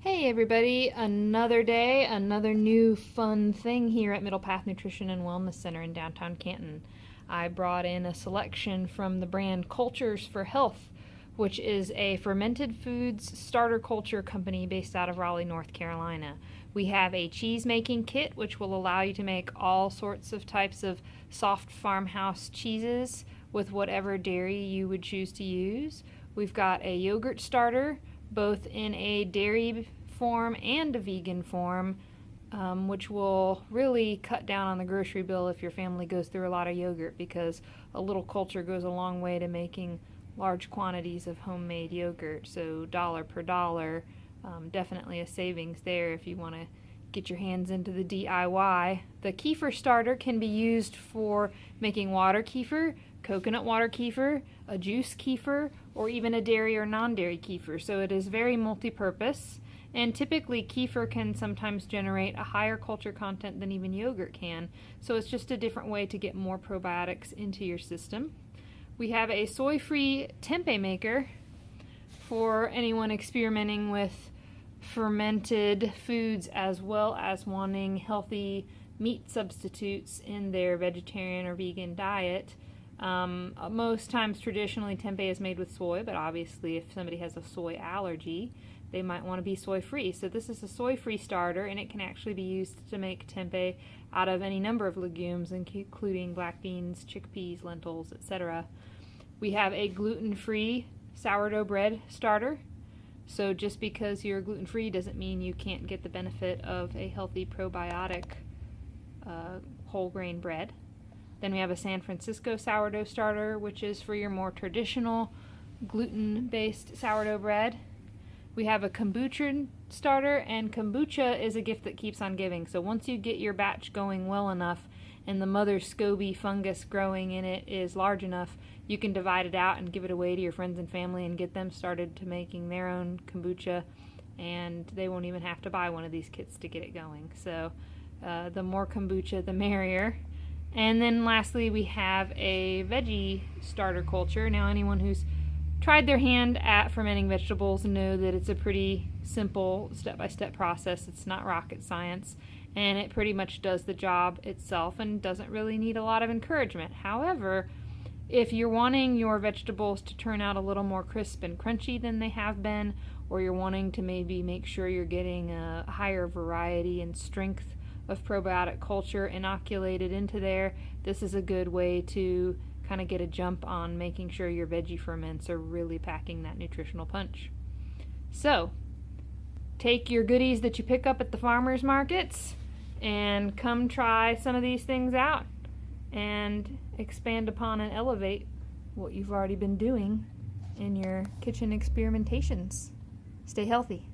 Hey everybody, another day, another new fun thing here at Middle Path Nutrition and Wellness Center in downtown Canton. I brought in a selection from the brand Cultures for Health, which is a fermented foods starter culture company based out of Raleigh, North Carolina. We have a cheese making kit which will allow you to make all sorts of types of soft farmhouse cheeses with whatever dairy you would choose to use. We've got a yogurt starter, both in a dairy form and a vegan form, which will really cut down on the grocery bill if your family goes through a lot of yogurt, because a little culture goes a long way to making large quantities of homemade yogurt. So dollar per dollar, definitely a savings there if you want to get your hands into the DIY. The kefir starter can be used for making water kefir, coconut water kefir, a juice kefir, or even a dairy or non-dairy kefir. So it is very multi-purpose, and typically kefir can sometimes generate a higher culture content than even yogurt can. So it's just a different way to get more probiotics into your system. We have a soy-free tempeh maker for anyone experimenting with fermented foods as well as wanting healthy meat substitutes in their vegetarian or vegan diet. Most times traditionally tempeh is made with soy, but obviously if somebody has a soy allergy, they might want to be soy free. So this is a soy free starter, and it can actually be used to make tempeh out of any number of legumes, including black beans, chickpeas, lentils, etc. We have a gluten-free sourdough bread starter. So just because you're gluten-free doesn't mean you can't get the benefit of a healthy probiotic whole grain bread. Then we have a San Francisco sourdough starter, which is for your more traditional gluten-based sourdough bread. We have a kombucha starter, and kombucha is a gift that keeps on giving. So once you get your batch going well enough and the mother SCOBY fungus growing in it is large enough, you can divide it out and give it away to your friends and family and get them started to making their own kombucha, and they won't even have to buy one of these kits to get it going. So the more kombucha, the merrier. And then lastly, we have a veggie starter culture. Now, anyone who's tried their hand at fermenting vegetables know that it's a pretty simple step-by-step process. It's not rocket science, and it pretty much does the job itself and doesn't really need a lot of encouragement. However, if you're wanting your vegetables to turn out a little more crisp and crunchy than they have been, or you're wanting to maybe make sure you're getting a higher variety and strength of probiotic culture inoculated into there, this is a good way to kind of get a jump on making sure your veggie ferments are really packing that nutritional punch. So take your goodies that you pick up at the farmers markets and come try some of these things out and expand upon and elevate what you've already been doing in your kitchen experimentations. Stay healthy.